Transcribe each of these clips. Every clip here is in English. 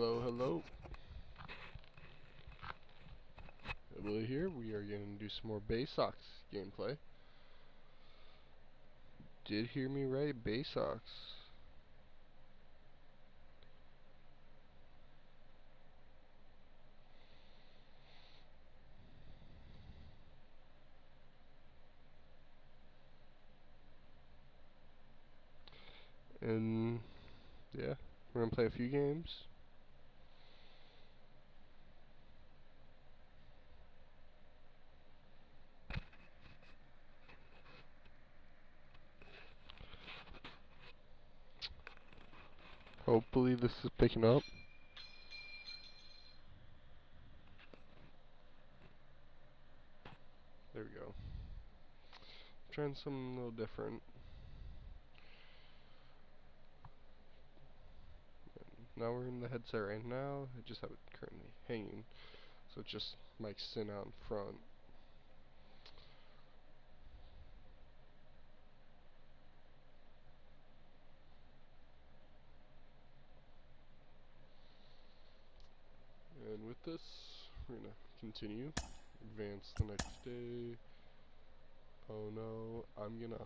Hello, hello. Emily here. We are going to do some more Bay Sox gameplay. Did hear me right, Bay Sox. And yeah, we're going to play a few games. Hopefully this is picking up. There we go. I'm trying something a little different. Now we're in the headset right now. I just have it currently hanging, so it's just mic sitting out in front. And with this, we're gonna continue, advance the next day. Oh no, I'm gonna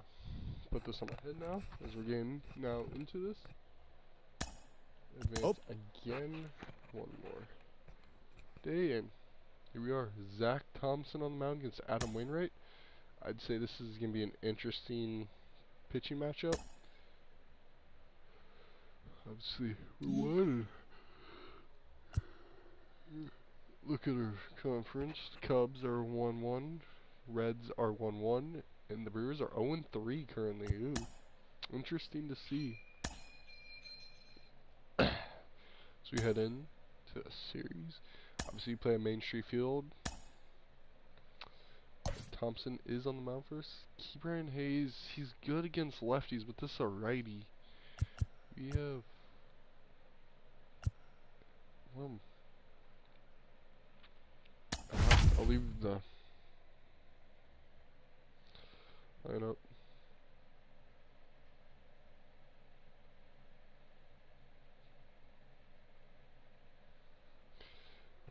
put this on my head now, as we're getting now into this. Advance again, one more day, and here we are. Zach Thompson on the mound against Adam Wainwright. I'd say this is gonna be an interesting pitching matchup. Obviously, we won. Look at our conference. The Cubs are 1-1, Reds are 1-1, and the Brewers are 0-3 currently. Ooh, interesting to see. So we head in to a series. Obviously, you play a Main Street Field. Thompson is on the mound first. Brian Hayes, he's good against lefties, but this is a righty. We have I'll leave the lineup.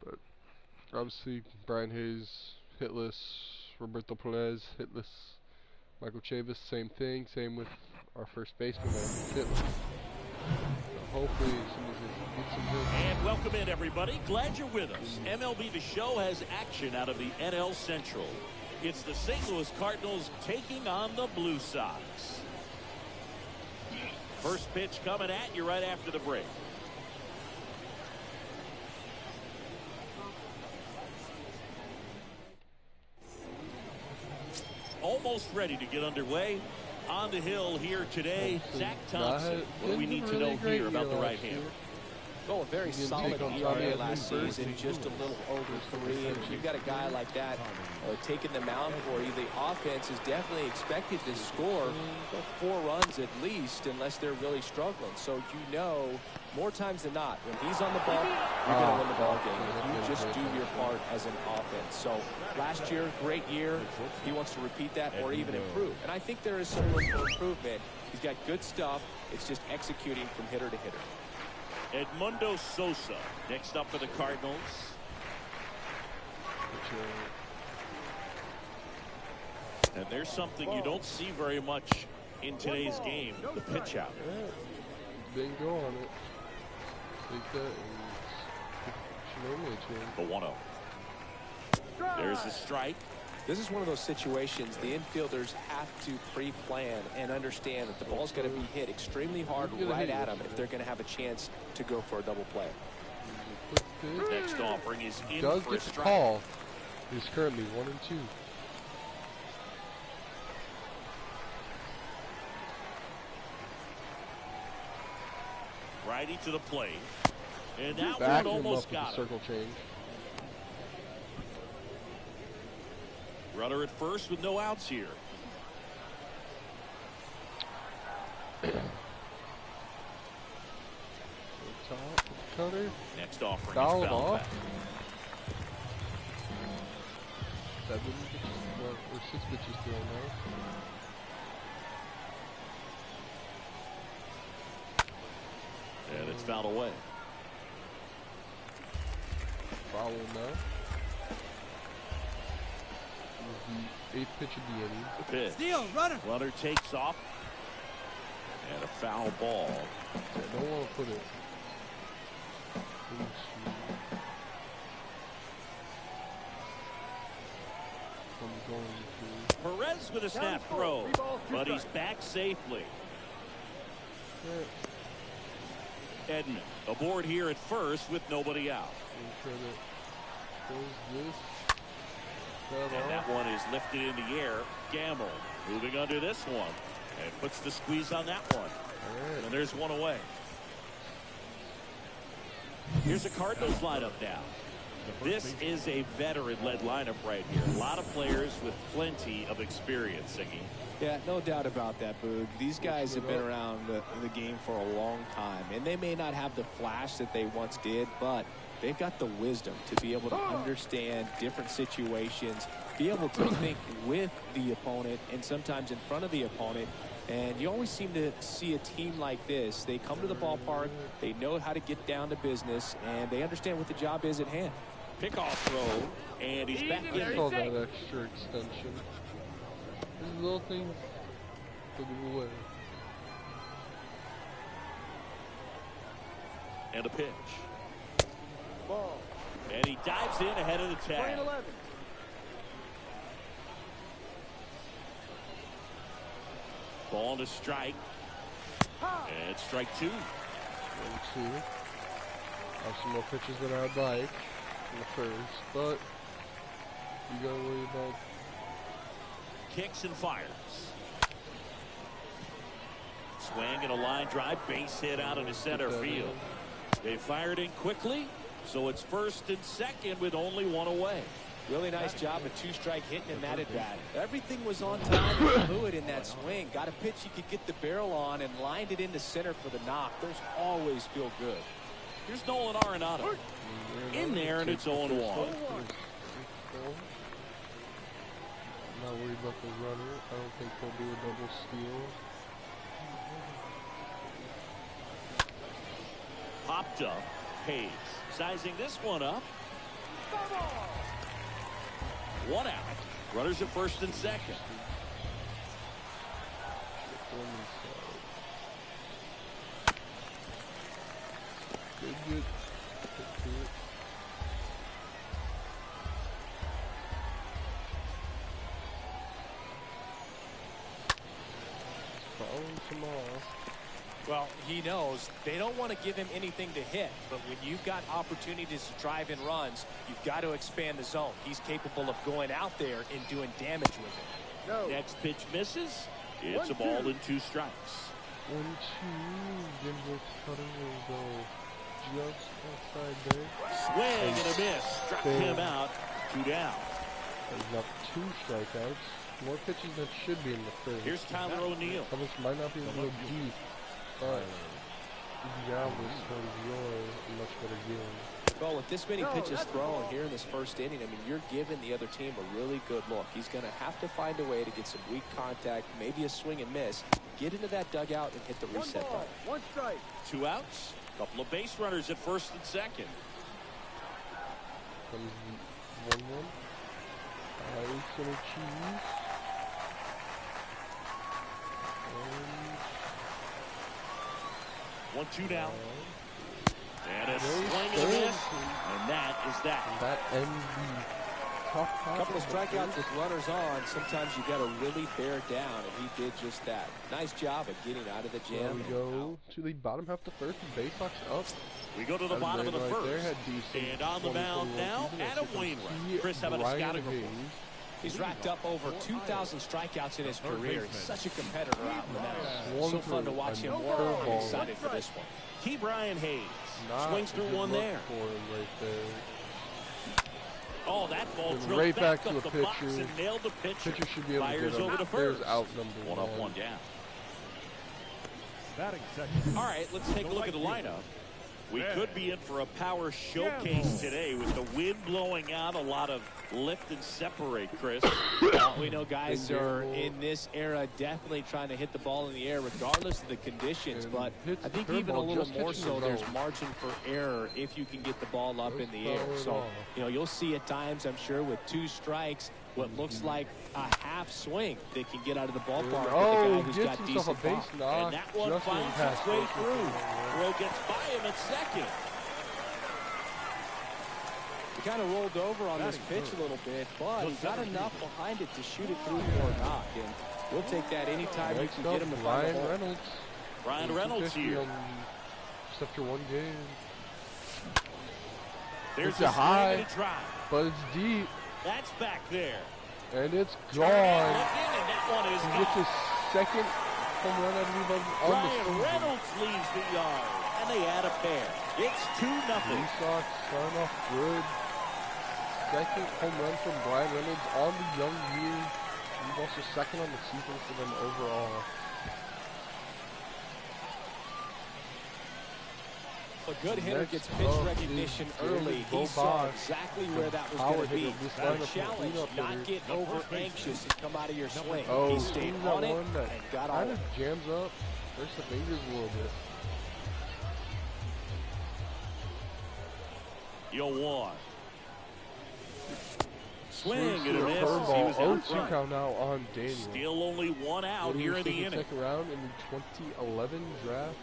But obviously, Brian Hayes hitless. Roberto Perez hitless. Michael Chavis, same thing. Same with our first baseman, hitless. So hopefully, somebody's gonna get some hits. And welcome in, everybody. Glad you're with us. MLB The Show has action out of the NL Central. It's the St. Louis Cardinals taking on the Blue Sox. First pitch coming at you right after the break. Almost ready to get underway. On the hill here today, Zach Thompson. What do we need to know here about the right-hander? Oh, a very solid ERA last season, just a little over 3. And you've got a guy like that taking the mound for you. The offense is definitely expected to score 4 runs at least, unless they're really struggling. So you know, more times than not, when he's on the ball, you're going to win the ball game. If you just do your part as an offense. So last year, great year. He wants to repeat that or even improve. And I think there is some room for improvement. He's got good stuff. It's just executing from hitter to hitter. Edmundo Sosa next up for the Cardinals. And there's something you don't see very much in today's game, the pitch out. Bingo on it. Take that and the 1-0. There's the strike. This is one of those situations the infielders have to pre-plan and understand that the ball's going to be hit extremely hard right at them if they're going to have a chance to go for a double play. Next offering is in does for a get the strike. call. He's currently 1-2. Righty to the plate. And that Back one him almost up got with the circle change. Runner at first with no outs here. Top cutter. Next offering Fouled is fouled off. back. 7 pitches, or 6 pitches thrown now. And it's fouled away. foul now. The 8th pitch of the inning. The pitch. Steal, runner. Runner takes off. And a foul ball. I don't want to put it. I'm going to. Perez with a snap throw. But he's back safely. Edman aboard here at first with nobody out. And that one is lifted in the air. Gamble moving under this one. And puts the squeeze on that one. Right. And there's one away. Here's the Cardinals lineup now. This is a veteran-led lineup right here. A lot of players with plenty of experience, Singy. Yeah, no doubt about that, Boog. These guys have been around the game for a long time, and they may not have the flash that they once did, but they've got the wisdom to be able to understand different situations, be able to think with the opponent and sometimes in front of the opponent. And you always seem to see a team like this. They come to the ballpark, they know how to get down to business, and they understand what the job is at hand. Pickoff throw, and he's back in. I call that extra extension. These little things will give away. And a pitch. Ball. And he dives in ahead of the tag. Ball to strike. And strike 2. 1-2. Have some more pitches than I'd like in the first, but you gotta worry about. Kicks and fires. Swing and a line drive, base hit out into center field. They fired in quickly, so it's first and second with only one away. Really nice job, a 2-strike hitting in that at bat. Everything was on time and fluid in that swing. Got a pitch he could get the barrel on and lined it into center for the knock. Those always feel good. Here's Nolan Arenado. In there, and it's 0-1. I'm not worried about the runner. I don't think he'll do a double steal. Popped up. Hayes sizing this one up. 1 out. Runners at first and second. Good. Well, he knows they don't want to give him anything to hit, but when you've got opportunities to drive in runs, you've got to expand the zone. He's capable of going out there and doing damage with it. No. Next pitch misses. It's a ball and 2 strikes. 1-2. Gimbal cutting will go just outside there. Swing and a miss. Struck him out. 2 down. There's not 2 strikeouts. More pitches that should be in the first. Here's Tyler O'Neill. Thomas might not be able to go deep, but Galvis has a much better game. Well, with this many pitches thrown here in this first inning, I mean, you're giving the other team a really good look. He's going to have to find a way to get some weak contact, maybe a swing and miss, get into that dugout and hit the reset button. 1 strike. 2 outs. Couple of base runners at first and second. Comes 1-1. Ice and a cheese. 1-2 down. And a swing and a miss. And that is that. And that ends the tough A couple of strikeouts with runners on. Sometimes you got to really bear down, and he did just that. Nice job of getting out of the jam. There we go to the bottom half of the first. The base box up. We go to the bottom of the first. And on the mound now, Adam Wainwright. Chris, how about a scouting report? He's racked up over 2,000 strikeouts in his career. He's such a competitor out in the mound. So fun to watch him work. I'm excited for this one. T. Brian Hayes swings through one there. Oh, that ball drilled right back to up the the box pitcher. and nailed the pitcher. Pitcher should be able Fires to get him. over to first. There's out number 1 up, 1 down. All right, let's take a look at the lineup. We could be in for a power showcase today with the wind blowing out, a lot of lift and separate, Chris. Well, we know guys are in this era definitely trying to hit the ball in the air regardless of the conditions, but I think even a little more so there's margin for error if you can get the ball up in the air. So, you know, you'll see at times, I'm sure, with 2 strikes, what looks like a half swing that can get out of the ballpark with a guy who's got decent ball. And that one finds its way through. Throw gets by him at second. He kind of rolled over on this pitch a little bit, but he got enough behind it to shoot it through for a knock. And we'll take that anytime you can get him to find the hole. Ryan Reynolds here. Just after 1 game. There's a high, drive. but it's deep. That's back there. And it's gone. And that one is he gets his second home run, I believe, on the season. Reynolds leaves the yard, and they add a pair. It's 2-0. Blue Sox starting off good. Second home run from Brian Reynolds on the young year. He's also second on the season for them overall. A good hitter gets pitch recognition early. He saw exactly where that was going to be. The challenge, not get over anxious and come out of your swing. He stayed on it and got on it. Kind of jams up. There's the fingers a little bit. 0-1. Swing and a miss. He was 0-2 count now on Daniel. Still only 1 out here in the inning. Second round in the 2011 draft.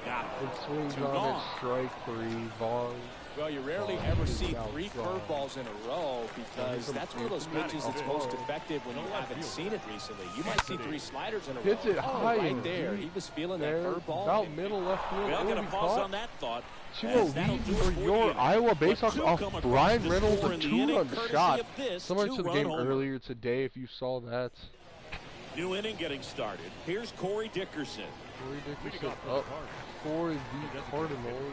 Got it. It swings on it, strike 3, Vaughn. Well, you rarely ever see 3 curveballs in a row because that's one of those pitches that's most effective when you haven't seen it recently. You might see 3 sliders in a row. Hits it high right there. He was feeling that curveball. About middle left field. Well, I'm going to pause on that thought. 2-0 lead for your Iowa Bay Sox off Brian Reynolds, a 2-run shot. Similar to the game earlier today, if you saw that. New inning getting started. Here's Corey Dickerson. Corey Dickerson up for the Cardinals.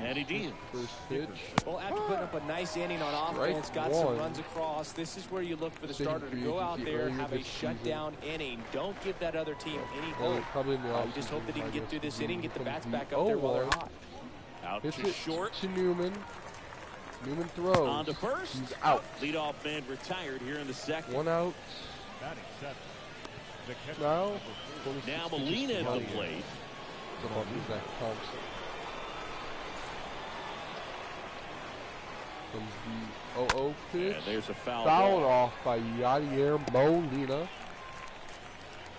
And he did. First pitch. Well, after putting up a nice inning on offense, got some runs across, this is where you look for the starter to go out there, have a shutdown inning. Don't give that other team any hope. You just hope that he can get through this inning, get the bats back up there while they're hot. Out to short. To Newman. Newman throws. On to first. He's out. Leadoff man retired here in the second. 1 out. Now Molina at the plate. Zach Thompson. From the 0-0 pitch. And there's a foul Fouled off by Yadier Molina.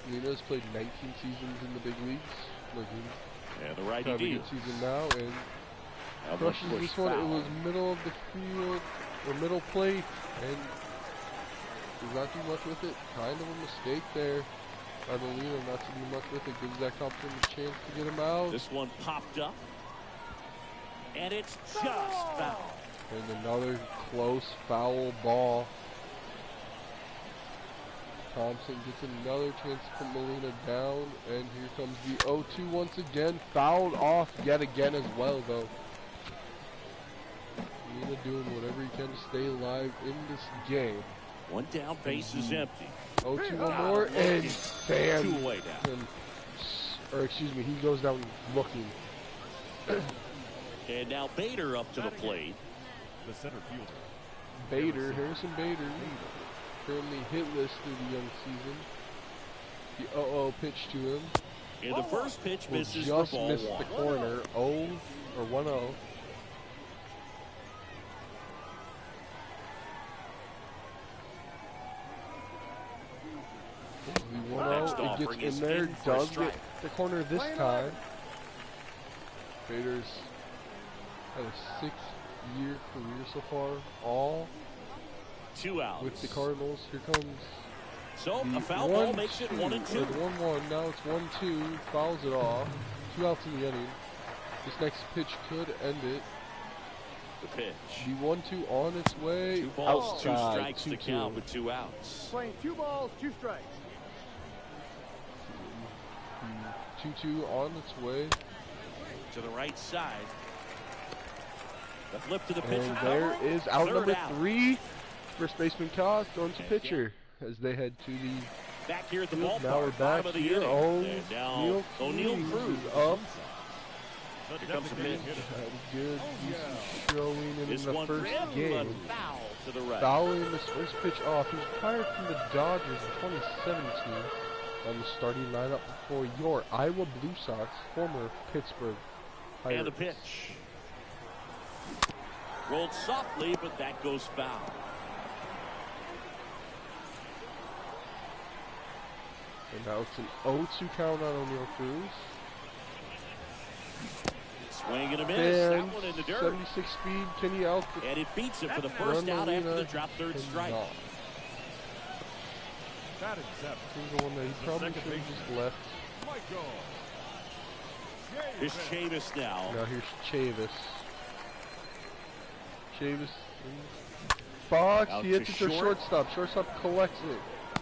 Molina's played 19 seasons in the big leagues. And the righty having a deal. good season now, and crushes this one. It was middle of the field, or middle plate, and does not do much with it. Kind of a mistake there by Molina not to do much with it. Gives Zach Thompson a chance to get him out. This one popped up, and it's just foul. And another close foul ball. Thompson gets another chance to put Molina down, and here comes the 0-2 once again. Fouled off yet again as well, though. Molina doing whatever he can to stay alive in this game. One down, base is empty. 0-2 one more, and Sam, Two-way down. or excuse me, he goes down looking. And now Bader up to the plate. The center fielder. Bader, Harrison Bader, currently hitless through the young season. The 0-0 pitch to him. And the first pitch misses for just ball missed 1. the corner. 1-0. It gets in there, does get the corner this time. Bader's had a 6-year career so far, all 2 outs. with the Cardinals. Here comes so a foul ball makes it 1-2. 1-1. Now it's 1-2. Fouls it off. 2 outs in the inning. This next pitch could end it. The pitch. The 1-2 on its way. 2 balls, outside. 2 strikes to count with 2 outs. Playing 2 balls, 2 strikes. 2-2 on its way. To the right side. The flip to the pitcher. And there is out number out. 3. First baseman Koss going to pitcher as they head to the back here at the field. ballpark. Now we're back of the here. inning. And now O'Neal Cruz up. Here comes a pitch. Had a good, decent showing in This the one first drilled, game. but foul to the right. Fouling this first pitch off. He was fired from the Dodgers in 2017 on the starting lineup for your Iowa Blue Sox, former Pittsburgh Pirates. And the pitch. Rolled softly, but that goes foul. And now it's an 0-2 count on O'Neal Cruz. Swing and a miss. And That one in the dirt. 76 speed. Can he out? And it beats it for the first out after the drop third strike. That is 7. He's the one that he probably should have just left. Here's Chavis now. Now here's Chavis. Chavis. Fox. Out He hits to it to short. shortstop. Shortstop collects it.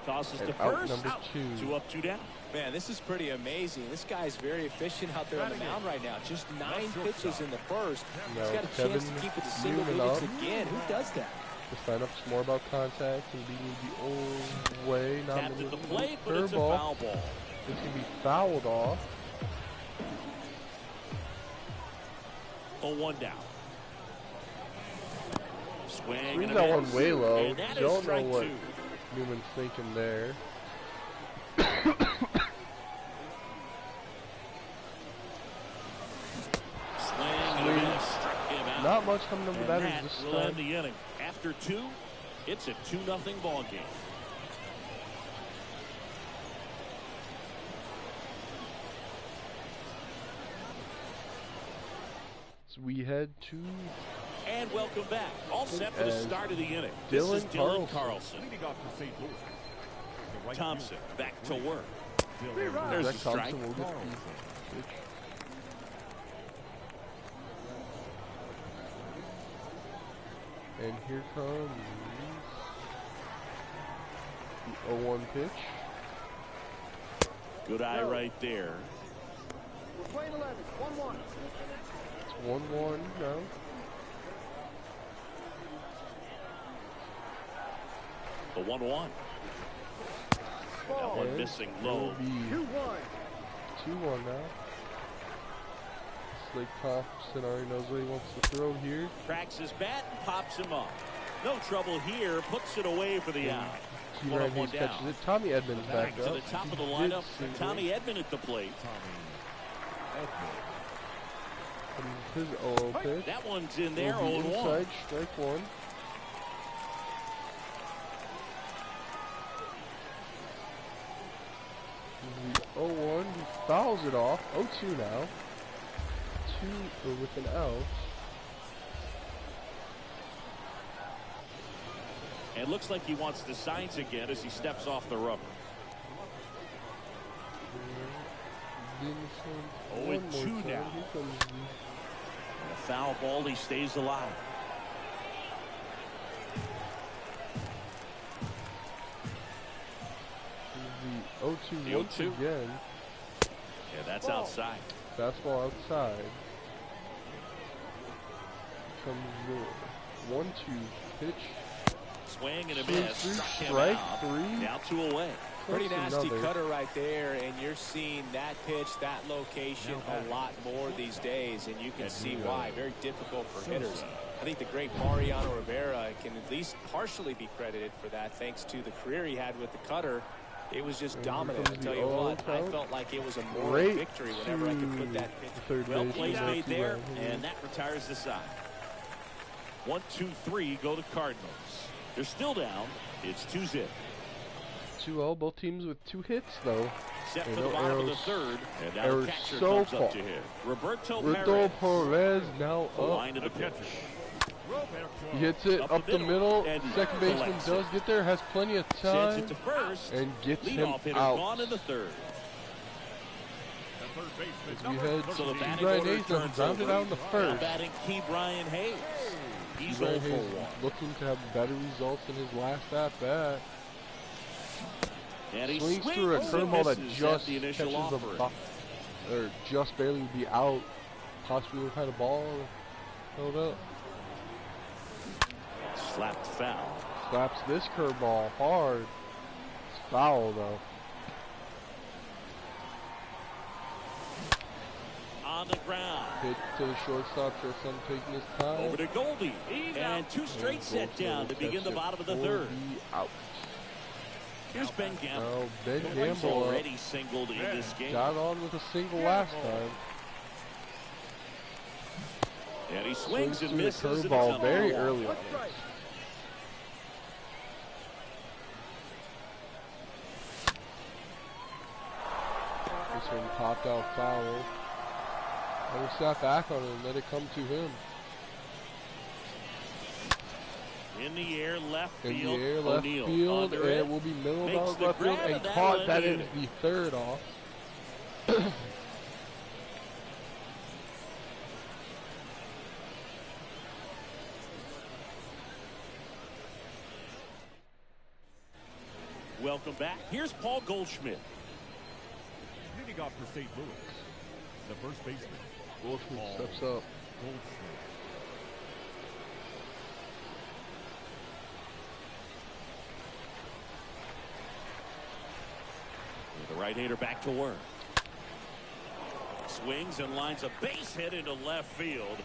Tosses to And out first. number 2. 2 up, 2 down. Man, this is pretty amazing. This guy's very efficient out there on the mound right now. Just 9 pitches in the first. Now He's got a Kevin chance to keep it to single Newman digits up. again. Who does that? This lineup's more about contact and being the old way, not Tapped the at the plate, but it's a curveball. foul ball. It's going to be fouled off. 0-1 down. Swing Swings and a that one miss. way low. And that is Don't know strike what 2. Newman's thinking there. Swing and a miss. Struck him out. Not much coming up with that And is this will end time. the inning. After 2, it's a 2-0 ball game. So we head to And welcome back. All set for the As start of the inning. Dylan This is Dylan Carlson. Carlson. Leading off for St. Louis. The right Thompson back to work. fielder, There's a Zach strike. Thompson will get the pitch. And here comes the 0-1 pitch. Good eye right there. We're playing 11. 1-1. It's 1-1 now. The 1-1. That one And missing it will low. be 2-1. 2-1 now. Slade Thompson already knows what he wants to throw here. Cracks his bat and pops him up. No trouble here. Puts it away for the out. He 1 right on 1 here down. catches it. Tommy Edmonds back To up. the top of the He lineup. did single. Tommy Edman at the plate. Comes his 0-0 pitch. That one's in there. Will be 0-1. inside, strike 1. The 0-1, he fouls it off. 0-2 now. 2 with an out. And looks like he wants the signs again as he steps off the rubber. One 0-2 more time. now. Here comes the And a foul ball. He stays alive. the 0-2 The once 0-2. again. Yeah, that's outside. Fastball outside. Comes the 1-2 pitch. Swing and a Swing miss. through, Struck him strike out. 3. Now 2 away. Pretty That's nasty another. cutter right there, and you're seeing that pitch, that location a lot more these days, and you can see why. Very difficult for hitters. I think the great Mariano Rivera can at least partially be credited for that, thanks to the career he had with the cutter. It was just And dominant. here I comes tell the you 0-0 what, I count. felt like it was a moral Right victory whenever I could put that pitch. third Well, base. plays made Matthew there, Ryan. and that retires the side. 1, 2, 3 go to Cardinals. They're still down. It's 2-0. 2-0, both teams with 2 hits though. Set And for the no bottom of the arrows- third, and now the arrows catcher so comes far. up to hit. Roberto Roberto Perez. Perez now The up. line to the pitch. He hits it up the middle. and Second baseman collects does it. get there, has plenty of Sends time, it to first. and gets him Leadoff hitter out. gone in the third. As we head So the to batting Brian order Hayes turns rounded over. out in the Now first. batting Key Brian Hayes. He's Brian 0 for Hayes 1. looking to have better results in his last at bat. And he Swings swings through a and curveball that misses just at the initial catches the offering. ball, or just barely would be out. Possibly would have had a ball held up. Slapped foul. Slaps this curveball hard. It's foul though. On the ground. Hit to the shortstop. Shortstop taking his time. Over to Goldie. And two straight set down to begin the bottom of the third. Out. Here's Ben Gamble. Now Ben He's Gamble already singled in this game. got on with a single last time. And he swings and misses. The curveball very early on. This one popped out foul. I will sat back on it and let it come to him. In the air, left field. In the air, left field, and it will be middle of left field and caught. That is the third off. Welcome back. Here's Paul Goldschmidt. Leading off for St. Louis, the first baseman. Goldschmidt steps up. Goldschmidt. The right-hander back to work. Swings and lines a base hit into left field.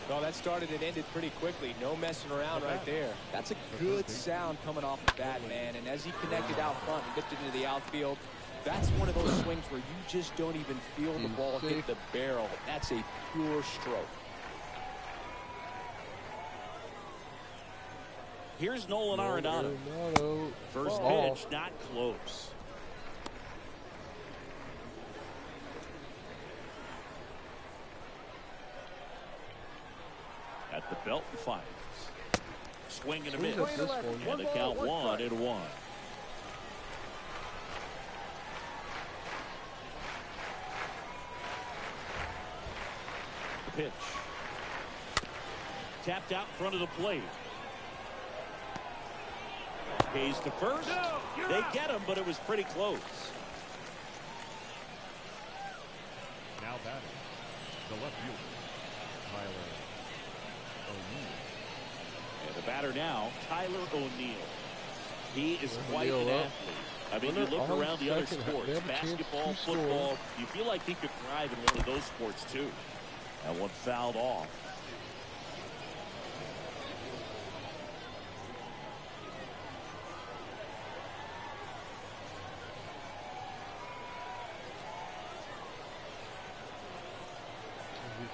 Well, that started and ended pretty quickly. No messing around right there. That's a good sound coming off the bat, man. And as he connected out front and lifted into the outfield, that's one of those swings where you just don't even feel the ball hit the barrel. That's a pure stroke. Here's Nolan Arenado. First pitch, not close. At the belt and fires. Swing and a miss. And the count 1-1. The pitch. Tapped out in front of the plate. Hayes to first. They get him, but it was pretty close. Now batting, the left fielder, Tyler O'Neill. And the batter now, Tyler O'Neill. He is quite an athlete. I mean, you look around the other sports, basketball, football, you feel like he could thrive in one of those sports too. That one fouled off.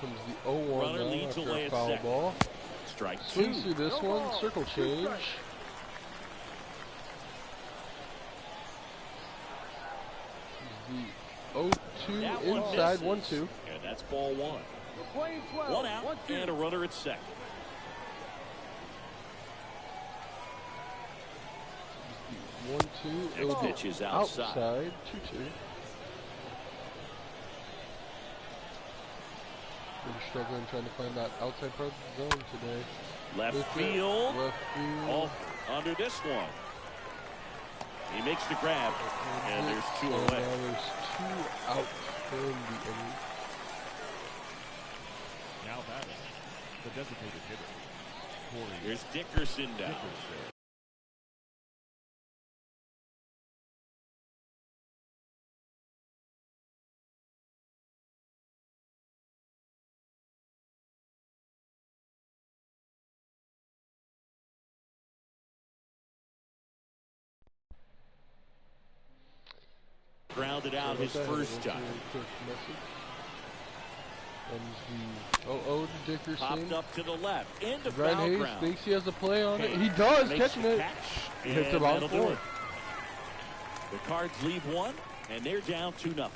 Comes the 0-1 runner leads away at foul second. ball. Strike Swings two. through this one, circle change. The 0-2 inside, 1-2. And that's ball one. One out and a runner at second. The 1-2. Next pitch is outside. 2-2. We're struggling trying to find that outside part of the zone today. Left field. Left field. Off under this one. He makes the grab, and there's two away. Now there's two out in the inning. Now batting, the designated hitter. Here's Dickerson down. Grounded out his first time. And the 0-0 to Dickerson. Popped up to the left. Into Brian foul Hayes ground. thinks he has a play on it. He does, catching it. He hits the ball forward. The Cards leave one, and they're down 2-0. Let's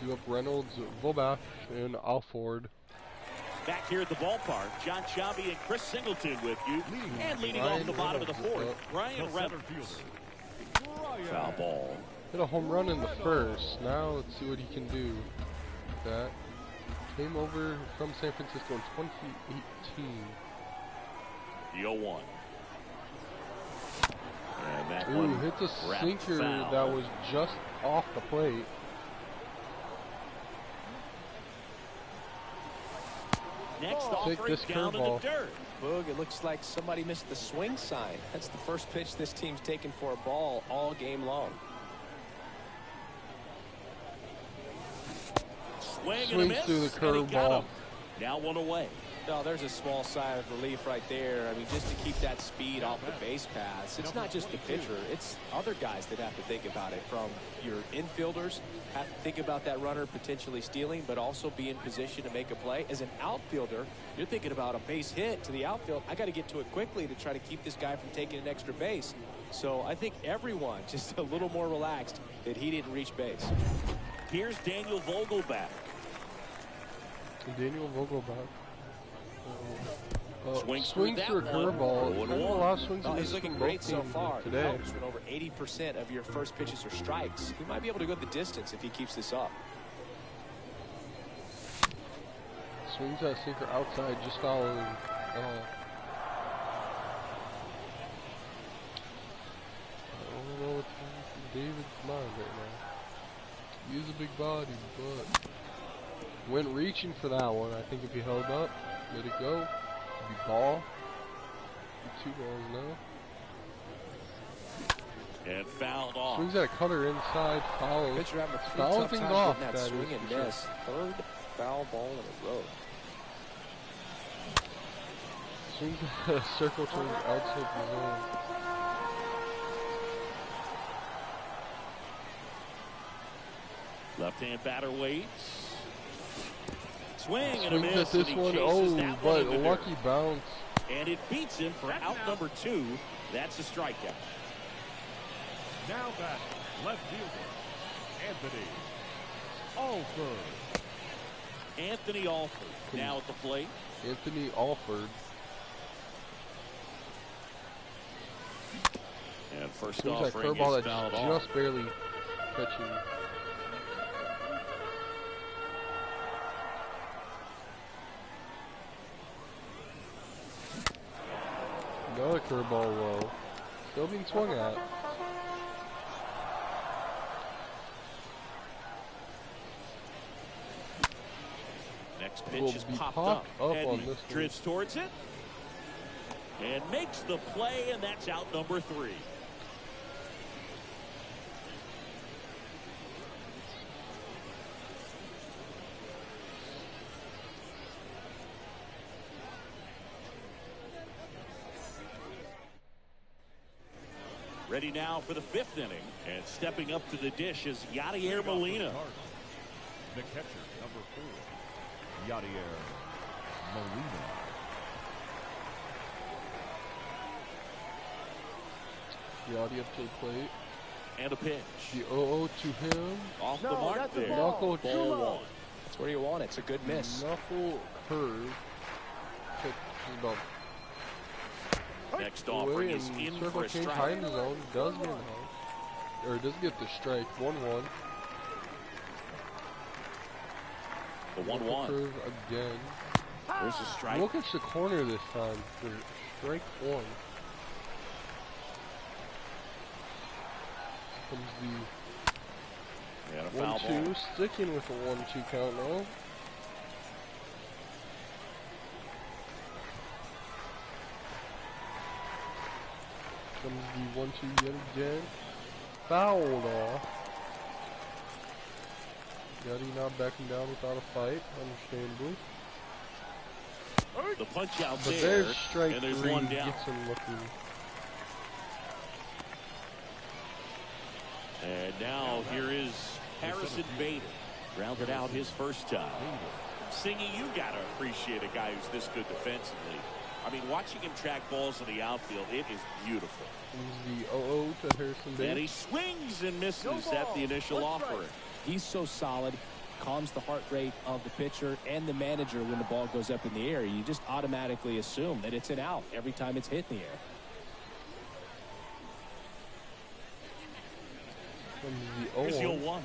do up Reynolds, Vobath, and Alford. Back here at the ballpark, John Shabby and Chris Singleton with you. And leading off the bottom of the fourth, Ryan Reynolds. Foul ball. Hit a home run in the first. Now let's see what he can do with that. Came over from San Francisco in 2018. The 0-1. And that Ooh, one hits a sinker foul. that was just off the plate. Next Take offering this down to curveball. the dirt. Boog, it looks like somebody missed the swing sign. That's the first pitch this team's taken for a ball all game long. Swing and a Swings miss, through the and he got curveball. him. Now one away. No, there's a small sigh of relief right there. I mean, just to keep that speed off the base paths. It's not just the pitcher. It's other guys that have to think about it. From your infielders, have to think about that runner potentially stealing, but also be in position to make a play. As an outfielder, you're thinking about a base hit to the outfield. I got to get to it quickly to try to keep this guy from taking an extra base. So I think everyone just a little more relaxed that he didn't reach base. Here's Daniel Vogelbach. Daniel Vogelbach. Swings through a curveball. One. A lot of swings He's looking great so far. today. Helps when over 80% of your first pitches are strikes. He might be able to go the distance if he keeps this up. Swings that sinker outside, just following. I don't know what's in David's mind right now. He's a big body, but went reaching for that one. I think if he held up, let it go, it'd be ball. Be 2 balls now. And fouled off. Swings at a cutter inside, foul. Pitcher having a pretty Foul tough things time off. getting that swing and miss. Third foul ball in a row. Swings at a circle towards outside the zone. Left-hand batter waits. Swing and a Swings miss. at this and he one, chases that but one a into lucky dirt. bounce. And it beats him for out number 2. That's a strikeout. Now back, left fielder, Anthony Alford. Anthony Alford now at the plate. Anthony Alford. And first Swings that offering curveball is that's fouled off. just barely catching. Another curveball low. Still being swung at. Next pitch Will is be popped popped up and on he this one. drifts towards it. And makes the play, and that's out number 3. Ready now for the 5th inning. And stepping up to the dish is Yadier Molina. The catcher, number 4, Yadier Molina. Yachty up to the plate. And a pitch. The 0-0 to him. Off the mark there. Knuckle Ball 1. That's where you want it. It's a good miss. Knuckle curve. Pitch is about Next away offering is and in circle for a change strike. high in the zone. Does get high. Or does get the strike. 1-1. The Knuckle 1-1. curve again. There's a strike. Look at the corner this time for strike 1. Comes And a the foul 1-2, ball. sticking with the 1-2 count now. Comes the 1-2 yet again. Fouled off. Yachty not backing down without a fight, understandably. The punch out But there. there's strike And there's 3, one down. gets him looking. And now here is Harrison Bader. Rounded out his first time. Singy, you got to appreciate a guy who's this good defensively. I mean, watching him track balls in the outfield, it is beautiful. He's the 0-0 to Harrison Bader. And he swings and misses at the initial offering. He's so solid, calms the heart rate of the pitcher and the manager when the ball goes up in the air. You just automatically assume that it's an out every time it's hit in the air. Comes the Here's 0-1. 0-1.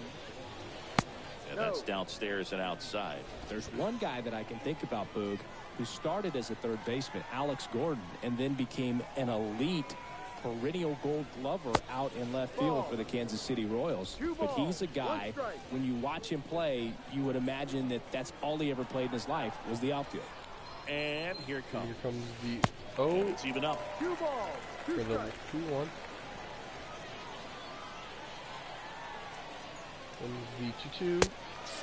And that's downstairs and outside. There's one guy that I can think about, Boog, who started as a third baseman, Alex Gordon, and then became an elite perennial gold glover out in left field for the Kansas City Royals. But he's a guy, when you watch him play, you would imagine that that's all he ever played in his life was the outfield. And here it comes. Here comes the And 0 it's even up. for the 2-1. And the 2-2.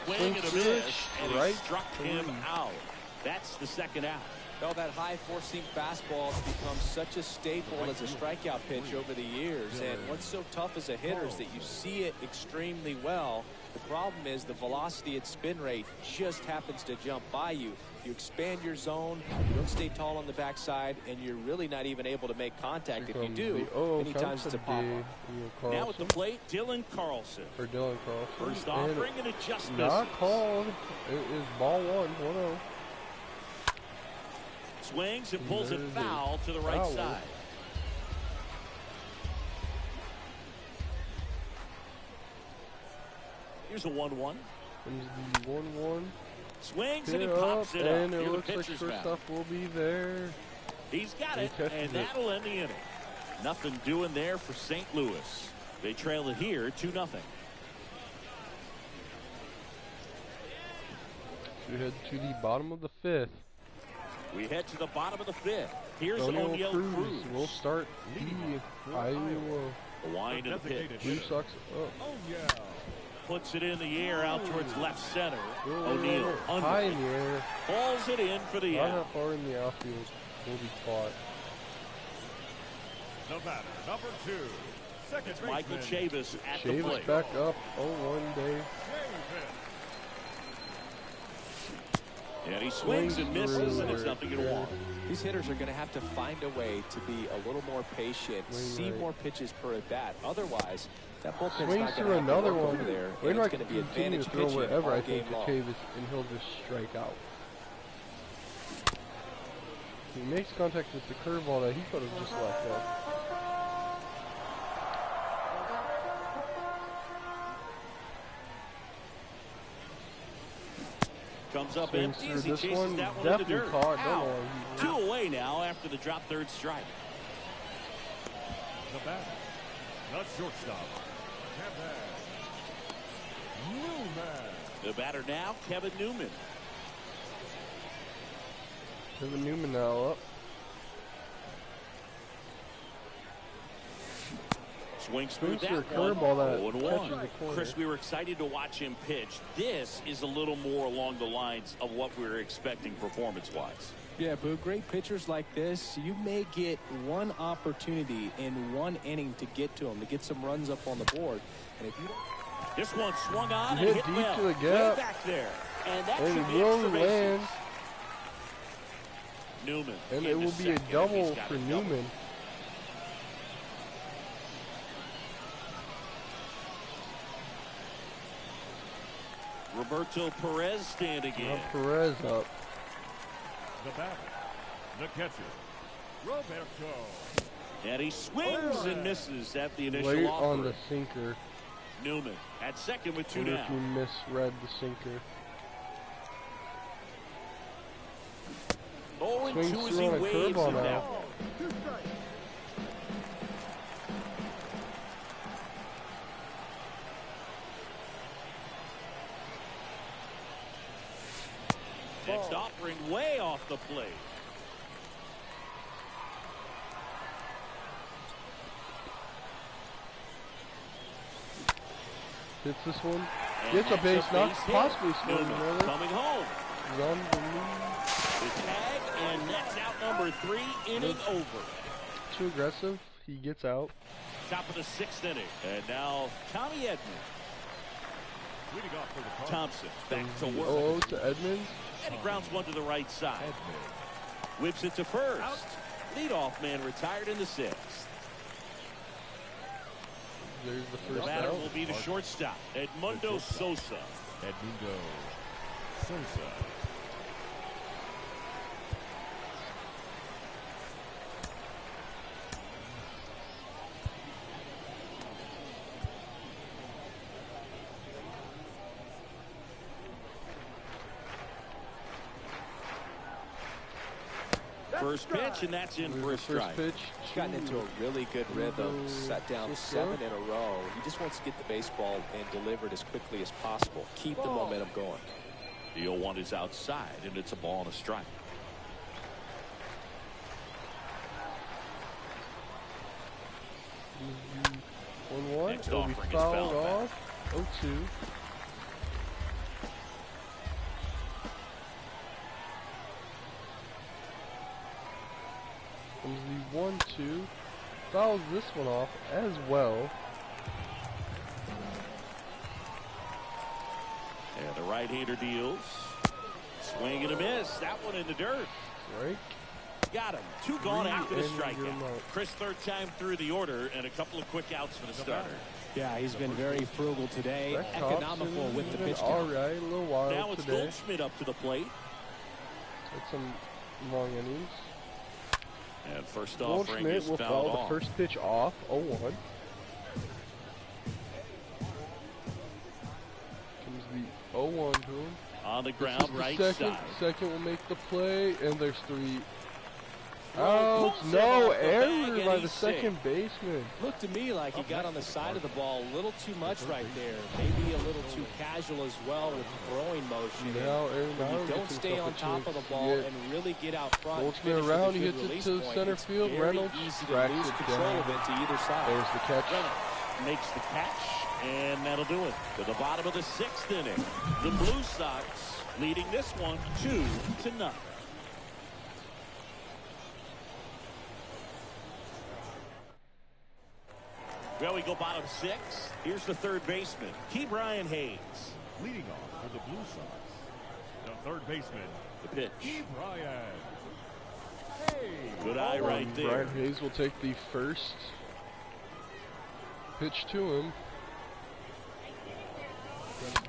Swing and a miss, and he struck him out. That's the second out. Well, that high four-seam fastball has become such a staple as a strikeout pitch over the years. And what's so tough as a hitter is that you see it extremely well. The problem is the velocity and spin rate just happens to jump by you. You expand your zone, you don't stay tall on the backside, and you're really not even able to make contact. If you do, many times it's a pop-up. Now at the plate, Dylan Carlson. For Dylan Carlson. First offering, and it just misses. Not called. It is ball 1-0. Swings and pulls it foul to the right side. Here's a 1-1. Here's the 1-1. Swings and he pops it up. And it looks like shortstop will be there. He's got it, and that'll end the inning. Nothing doing there for St. Louis. They trail it here 2-0. We head to the bottom of the 5th. We head to the bottom of the 5th. Here's O'Neill Cruz. We'll start the Iowa. The wind of the pitch. Blue Sox up. Oh, yeah. Puts it in the air out towards left center. O'Neill under. High in the air. Balls it in for the out. Not that far in the outfield. Will be caught. The batter, number 2. Second baseman. Michael Chavis at the plate. Chavis back up. 0-1 day. And he swings and misses, and it's 0-1. These hitters are going to have to find a way to be a little more patient, see more pitches per at bat. Otherwise, that bullpen's not going to have another to work one over there. Wainwright And it's going to be advantage throw pitching wherever all I think game to long. Chavis, and he'll just strike out. He makes contact with the curveball that he could have just left up. Comes up empty as he this chases one that one in the definitely dirt. caught. Out. 2 away now after the drop third strike. The batter, the shortstop, Kevin Newman. The batter now, Kevin Newman. Kevin Newman now up. Swings through that curveball that 0-1. catches the corner. Chris, we were excited to watch him pitch. This is a little more along the lines of what we were expecting performance-wise. Yeah, Boo, great pitchers like this, you may get one opportunity in one inning to get to them, to get some runs up on the board. And if you don't... This one swung on and hit deep well. to the gap. Way back there. And that should be will extra bases. land. Newman. And it will be a double for Newman. Roberto Perez standing in. Perez up. The batter, the catcher, Roberto. And he swings and misses at the initial Late offer. on the sinker. Newman at second with 2 If down. you misread the sinker. 0-2 as he on a waves curveball him now. down. Next offering way off the plate. Hits this one. And Gets a base knock. hit. Possibly scoring Newman another. coming home. Run the lead. The tag, and that's out number 3, inning over. Too aggressive. He gets out. Top of the 6th inning. And now Tommy Edmonds. Leading off for the Cardinals. Thompson back to work. 0-0 to Edmonds. And he grounds one to the right side. Whips it to first. Leadoff man retired in the 6th. There's the The first batter out. will be the shortstop, Edmundo Sosa. Edmundo Sosa. First pitch, and that's in for a strike. First pitch. He's gotten into a really good rhythm, sat down 7 in a row. He just wants to get the baseball and deliver it as quickly as possible. Keep the momentum going. The 0-1 is outside, and it's a ball and a strike. One Next It'll be offering is fouled fouled back. off. 0-2. 1-2. Fouls this one off as well. And the right-hander deals. Swing and a miss. That one in the dirt. Right. Got him. 2 gone after the strikeout. Chris, third time through the order, and a couple of quick outs for the starter. Yeah, he's been very frugal today, economical with the pitch count. All right, a little wild now it's today. Goldschmidt up to the plate. That's some long innings. And first offering is will fouled foul off. the first pitch off, 0-1. Comes the 0-1 to him. On the ground, right second. side. Second will make the play, and there's 3 outs. No error by the second baseman. Looked to me like he got on the side of the ball a little too much right there. Maybe a little too casual as well with throwing motion. When you don't stay on top of the ball and really get out front, Goldschmidt around, he hits it to center field. Reynolds tracks it control of it to either side. There's the catch. Reynolds makes the catch, and that'll do it. To the bottom of the 6th inning, the Blue Sox leading this one 2-0. Well, we go bottom 6. Here's the third baseman, Brian Hayes. Leading off for the Blue Sox, the third baseman, The pitch. Brian Hayes. Good eye right there. Brian Hayes will take the first pitch to him.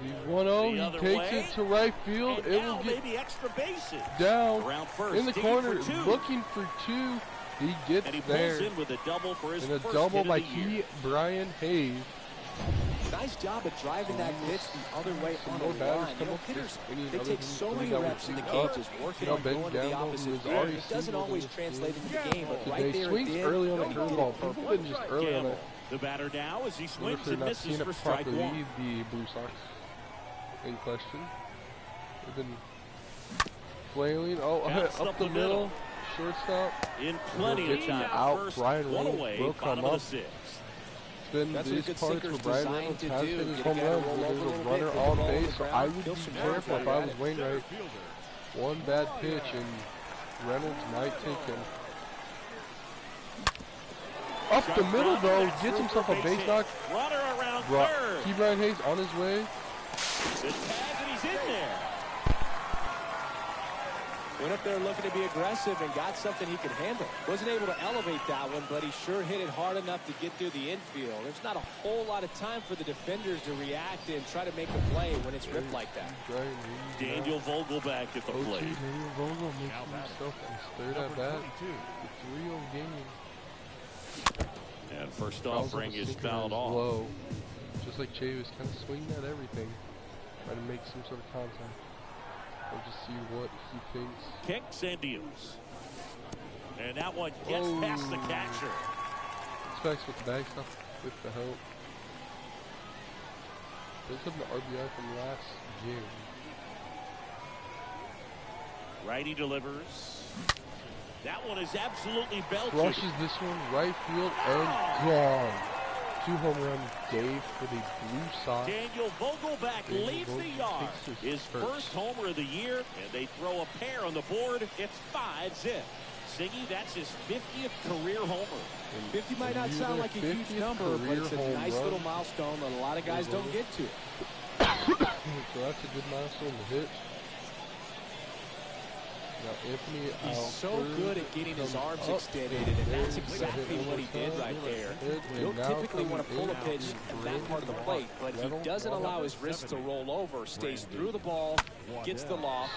The 1-0, he takes it to right field. And it now will get maybe extra bases. down Around first, in the corner, for 2. looking for 2. He gets And he there. pulls in with a double for his And a first double hit of by the year. Brian Hayes. Nice job of driving that pitch the other way on the line. You know, hitters, they take so many reps in the cages, working on going to the opposite field. It doesn't always translate into the game, but right there it swings did. early on the curveball. People didn't just early on it. The batter now as he If swings they're and not misses seeing for it strike properly, 1. the Blue Sox in question. They've been flailing. Oh, up the middle. Shortstop. In plenty of time. Out. First, Brian one Reynolds away, will bottom come of up. the 6th. Been That's these what good parts where sinker's Brian designed Reynolds to has do. hit his Get home a guy to runs roll where over a there's a little runner bit, on get the ball on base, the so I ground, would kill be some careful air if I at was it. Wayne Wright. One bad pitch and Reynolds might take him. Up the middle though, gets himself a base knock. Runner around Brought third. Brian Hayes on his way. The tag, and he's in there. Went up there looking to be aggressive and got something he could handle. Wasn't able to elevate that one, but he sure hit it hard enough to get through the infield. There's not a whole lot of time for the defenders to react and try to make a play when it's ripped like that. Daniel Vogel back at the plate. Daniel Vogel makes himself his third at bat. It's 3-0 game. And first offering is fouled off. Low. Just like Chavis, kind of swinging at everything. Trying to make some sort of contact. Or just see what he thinks. Kicks and deals. And that one gets past the catcher. Specs with the bag stuff, with the help. Does have the RBI from last game. Righty delivers. That one is absolutely belted. Rushes this one, right field, and gone. 2 home run day for the Blue Sox. Daniel Vogelback leaves the yard. His first first homer of the year, and they throw a pair on the board. It's 5-zip. Siggy, that's his 50th career homer. 50 might not sound like a huge number, but it's a nice little milestone that a lot of guys don't get to. So that's a good milestone to hit. Now Anthony He's so good at getting his arms extended, and that's exactly what he did right there. He'll typically want to pull a pitch at that part of the plate, but he doesn't allow his wrist to roll over, stays through the ball, gets the loft,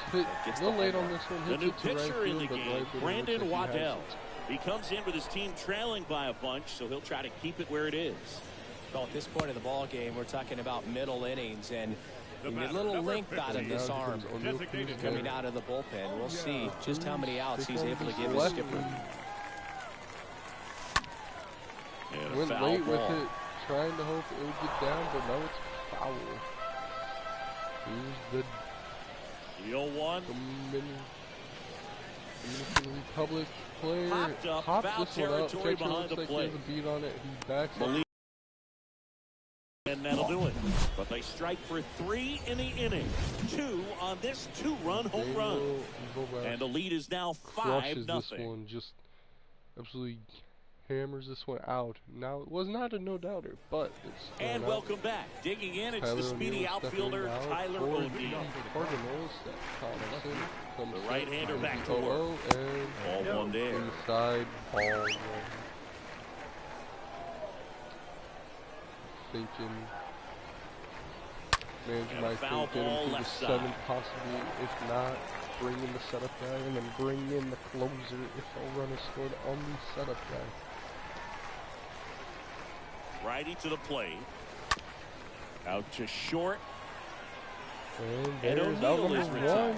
gets the late on this one. The new pitcher in the game, Brandon Waddell. He comes in with his team trailing by a bunch, so he'll try to keep it where it is. Well, at this point in the ball game, we're talking about middle innings, and a little length out of this arm coming out of the bullpen. We'll see just how many outs he's able to give his skipper. Went late with it, trying to hope it would get down, but no, it's foul. Here's the 0-1. Dominican Republic player popped up, popped foul this one out. territory Catcher behind looks the like plate. he has a beat on it. He backs up. And that'll do it. But they strike for 3 in the inning. 2 on this 2-run home run. And the lead is now 5-0. This one just absolutely hammers this one out. Now, it was not a no-doubter, but it's And out. welcome back. Digging in, it's the speedy outfielder, Tyler O'Neill. Cardinals, Thompson comes The right-hander back to and ball one there. Inside, ball one. Thinking, manager might think get him to the seventh, possibly. If not, bring in the setup guy, and then bring in the closer if a run is scored on the setup guy. Righty to the plate. Out to short. And O'Neill is retired.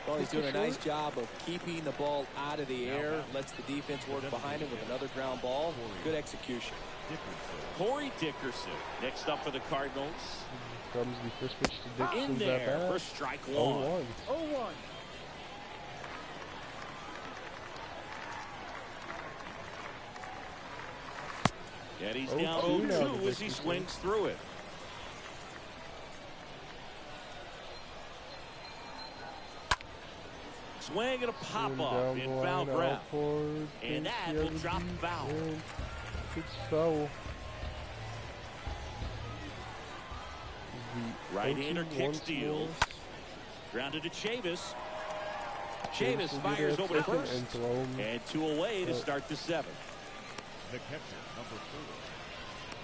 Well, he's doing a nice job of keeping the ball out of the air. Lets the defense work behind him with another ground ball. Good execution. Corey Dickerson next up for the Cardinals. Comes the first pitch to Dickerson. In there for strike one. 0-1. And he's down 0-2 as he swings through it. Swing and a pop-up in foul ground. And that will drop foul. It's foul. Right-hander kick steals. Grounded to Chavis. Chavis fires over to first. And 2 away to start the 7th. The catcher, number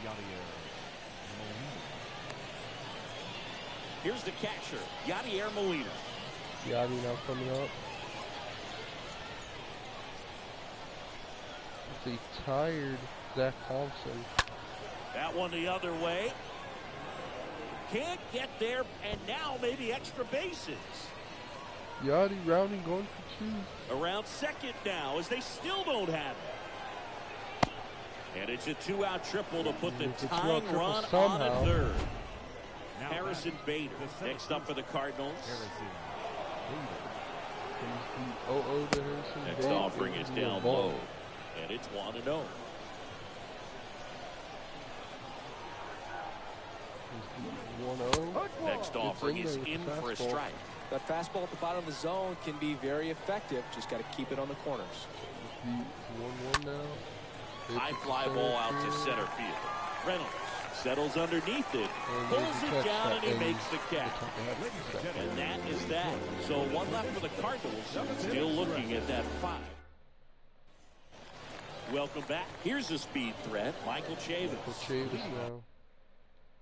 4, Yadier Molina. Here's the catcher, Yadier Molina. Yadi now coming up. It's a tired Zach Thompson. That one the other way. Can't get there, and now maybe extra bases. Yadi rounding, going for 2. Around second now, as they still don't have it. And it's a 2-out triple to put the tying run on at third. Harrison Bader next up for the Cardinals. Next offering is down low, and it's 1-0. Next offering is in for a strike. That fastball at the bottom of the zone can be very effective. Just got to keep it on the corners. 1-1 now. High fly ball out to center field. Reynolds settles underneath it, pulls it down, and he makes the catch. And that is that. So 1 left for the Cardinals. Still looking at that 5. Welcome back. Here's a speed threat, Michael Chavis. Chavis now.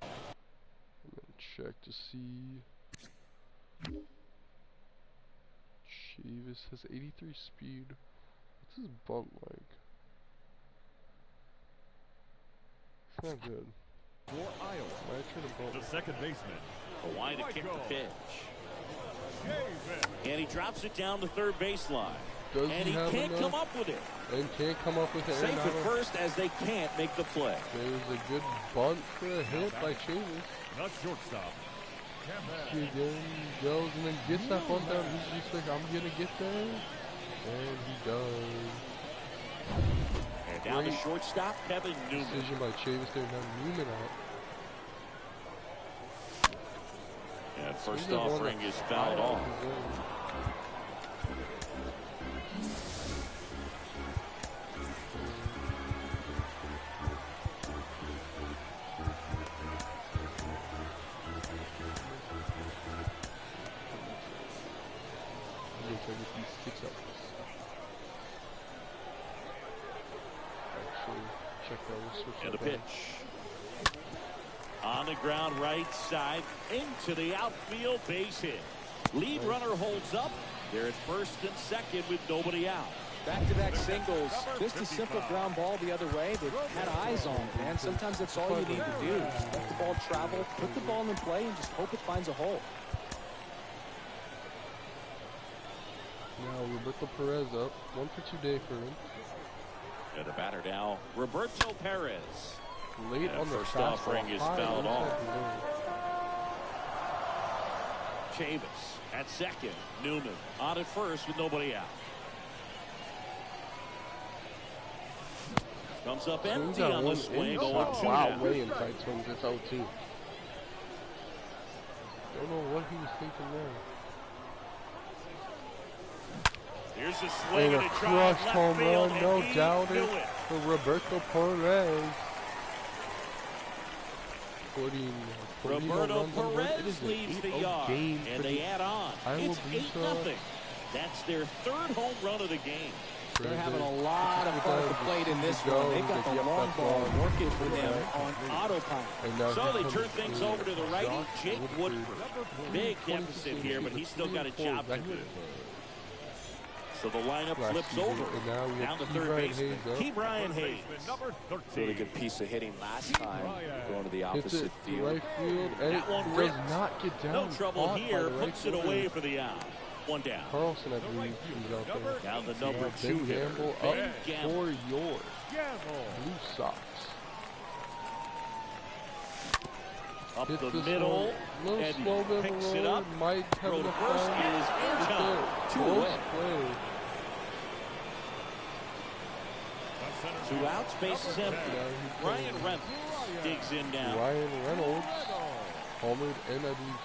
I'm gonna check to see. Chavis has 83 speed. What's his bunt like? It's not good. For Iowa, the second baseman. Hawaii to kick the pitch. And he drops it down the third baseline. And he can't come up with it. And can't come up with it. Safe at first as they can't make the play. There's a good bunt for a hit by Chavis. Not shortstop. He then goes and then gets that bunt down. He's just like, I'm gonna get there. And he does. And down to shortstop, Kevin Newman. Decision by Chavis there, now Newman out. And first offering is fouled off. And a pitch. On the ground right side into the outfield, base hit. Lead runner holds up. They're at first and second with nobody out. Back-to-back singles. Just a simple ground ball the other way. They've had eyes on it, man. Sometimes that's all you need to do. Just let the ball travel, put the ball in play, and just hope it finds a hole. Now Roberto Perez up. 1 for 2 day for him. And the batter now, Roberto Perez. Late on the first offering is fouled off. Chavis at second. Newman on at first with nobody out. Comes up empty on the swing. 0-2 wow, way inside swings. It's 0-2. Don't know what he was thinking there. Here's Here's a swing and and a a crush drive home left field, run, no and he doubt knew it, it. for Roberto Perez. Putting Roberto runs on the board. It Perez is an leads the 8-0 yard, game and for they the add on. Iowa It's Blue 8-0. That's their third home run of the game. They're having a lot of fun at the plate in this one. They've got the long ball working for them on autopilot. So they turn things over to the righty, Jake Woodford. Big deficit here, but he's still got a job to do. So the lineup flips over. Down to third baseman, Brian Hayes. Really good piece of hitting last time, going to the opposite field. Right field, and that one does not get down. No trouble here, puts it away for the out. One down. Carlson, I believe, is out there. Down the number 2 Ben hitter. Gamble up for your Blue Sox. Up Hits the this middle, one, and slow bit picks of it up. Might have Throw to enough first time. is in time. Two away. Two outs, bases empty. Ryan Reynolds digs in now. Ryan Reynolds homered in, I believe,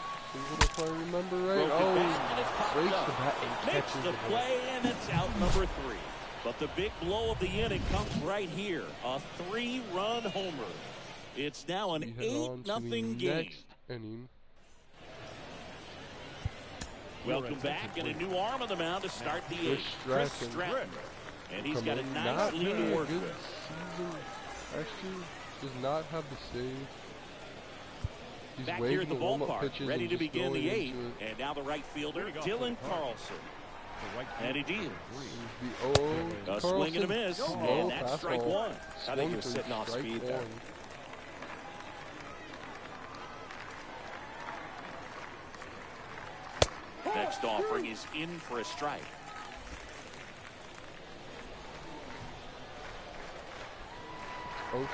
if I remember right. Broken back, and it's popped breaks up. the bat and Makes catches the it. play, and it's out number 3. But the big blow of the inning comes right here. A 3-run homer. It's now an 8-0 game. Next inning. Welcome back, and a new arm on the mound to start the 8th. Chris Stratton. And he's got a nice lead to work with. Actually, does not have the save. He's back here at the ballpark, ready to begin the 8th. And now the right fielder, Dylan Carlson. And he deals. A swing and a miss, and that's strike 1. I think he was sitting off speed there. Next offering is in for a strike.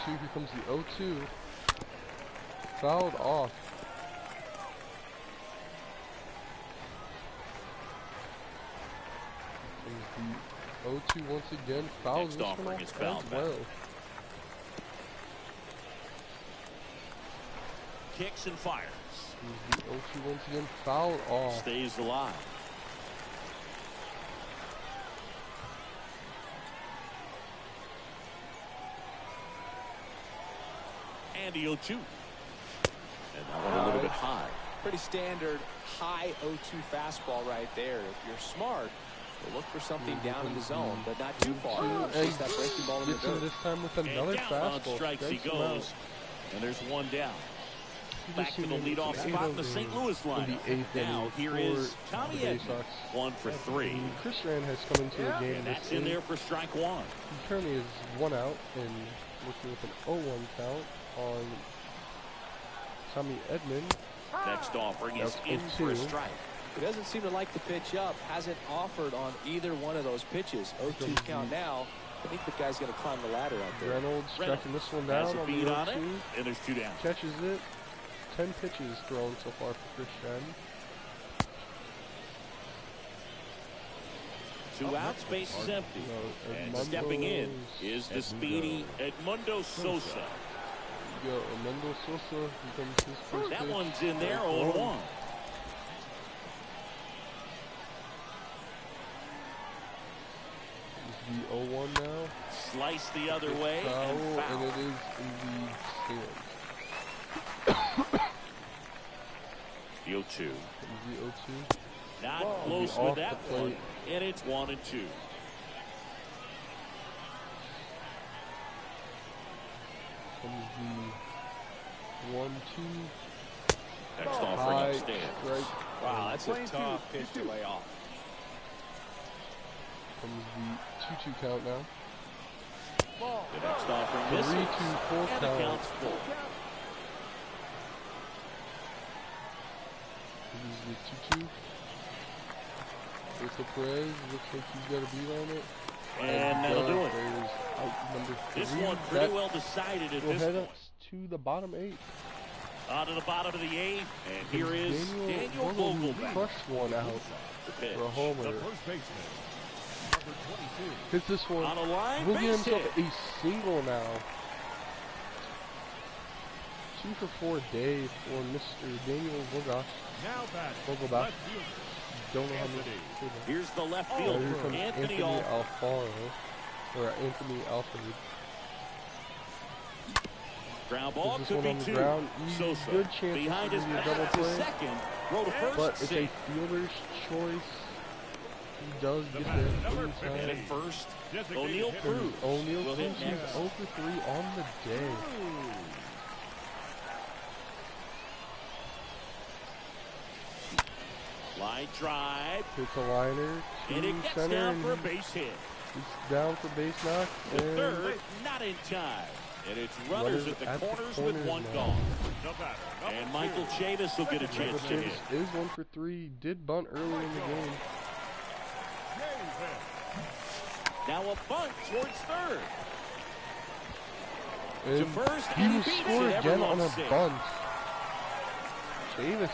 Here comes the 0-2. Fouled off. Comes the 0-2 once again. Fouls Next this offering one is off fouled as back. well. Kicks and fires. The 0-2 once again. Fouled off. Stays alive. And the 0-2. And that one a little bit high. Pretty standard high 0-2 fastball right there. If you're smart, you'll look for something down in the zone, but not too far. Chase that breaking ball in the dirt. This time with another fastball. Strikes he goes. And there's one down. Back to the leadoff spot in the St. Louis lineup. Now here is Tommy Edman, 1 for 3. Chris Rand has come into the game. And that's in there for strike 1. He currently is 1 out and working with an 0-1 count on Tommy Edman. Next offering is in for a strike. He doesn't seem to like the pitch up. Hasn't offered on either one of those pitches. 0-2 count now. I think the guy's going to climb the ladder out there. Reynolds tracking this one down has a on beat the on 0-2. it, and there's 2 down. Catches it. 10 pitches thrown so far for Chris Rand. 2 outs, base is empty. And stepping in is the speedy Edmundo Sosa. Edmundo Sosa becomes his first That pitch. one's in there, 0-1. The 0-1 now. Slice the other way Foul, and foul. and it is in the stands. The 0-2. The 0-2. Not close with that one. And it's 1 and 2. Comes the 1-2. Next offering upstairs. Right. Wow, that's a tough pitch to lay off. Comes the 2-2 count now. The next offering misses. 3-2 And the count. count's full. This is the 2-2. With the Perez, looks like he's got a beat on it. And that'll do it. Out number 3. This one pretty well decided at Will this head point. us to the bottom 8. On to the bottom of the 8th. And here is Daniel Vogelbach. Crushed one out The pitch. for a homer. The first baseman, number 22. Hits this one. On a line Will get base himself hit. a single now. 2 for 4 day for Mr. Daniel Vogelbach. Now batting, Vogelbach. left fielder, don't know how many. Here's the left fielder, Anthony Alfaro. Or Anthony Alfred. Ground ball this could one be on the 2. ground. Sosa Good chance behind to his be a back double to play. second. Throw to first. But it's a fielder's choice. He does get there inside. And at first, O'Neill Cruz. O'Neill will Cruz hit is next. 0 for 3 on the day. Line drive. Hits a liner And to it gets center. down for a base hit. It's down for base knock. The And third, not in time. And it's runners at the corners with one now. gone. And Michael Chavis will get a chance to hit. Is 1 for 3. Did bunt earlier in the game. Now a bunt towards third. And To first, he and will he beats score it. again on a Everyone's safe. bunt. Chavis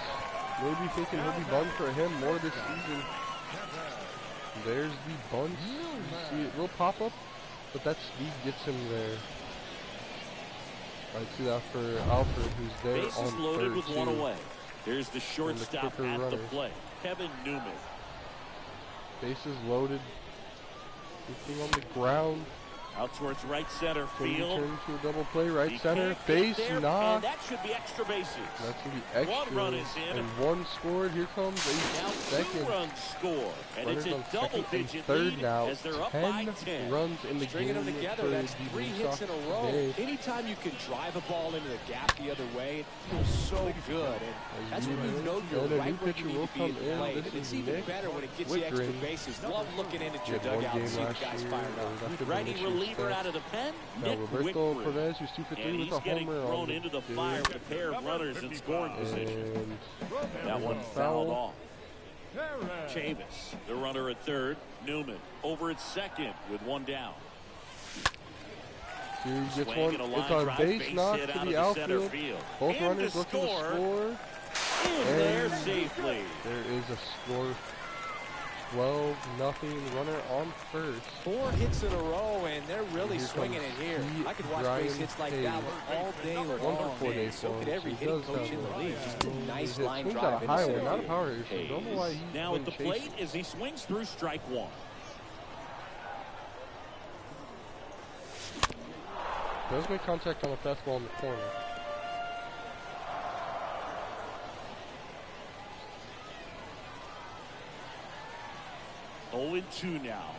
maybe thinking he'll be bunt for him more this season. There's the bunt. You see it will pop up, but that speed gets him there. I see that for Alfred, who's there Bases on loaded third with too. one away. There's the shortstop quicker at the runners. plate, Kevin Newman. Bases loaded. Looking on the ground. Out towards right center Can he field. turn to a double play? Right He center. can't get Base there, knock. And that should be extra bases. That's going to be extra. One run is in. And one scored. Here comes a Now second. 2 runs score. And Runners it's a on second and double-digit third lead now. as they're up by 10 10. runs in the Stringing game. them together, for that's the 3 Blue hits in Sox a row. today. Anytime you can drive a ball into the gap the other way, it feels so good. And that's when you know you're And a right new where you pitcher need will to be come at the in. plate. This And it's is even Nick better when it gets you extra Whitgren. bases. Love looking in at He your had one dugout and game seeing the last guys year, fired up. after the Righty Mitchell reliever stuff. out of the pen, Now Nick Roberto Whitgren. Perez, who's 2 for 3 And with he's a getting homer thrown on into the day. fire with a pair of runners in scoring position. And That one fouled off. Chavis, the runner at third. Newman over at second with one down. he gets Swing one. and a It's line on drive, base base knock hit to out the of the center outfield. field. Both In runners to looking to score. score. In there And safely. There is a score. 12-0 runner on first. 4 hits in a row, and they're really Here swinging it comes here. Pete I could watch Ryan base hits like Hayes. that one all day long. Wonderful day And so for could him. every He hitting does coach have in the a- league. Just a nice He line swings drive out a into high center one, not a field. power hitter. So don't know why he's Now been at the chasing. plate as he swings through strike one. Does make contact on a fastball in the corner. Oh and 2 now.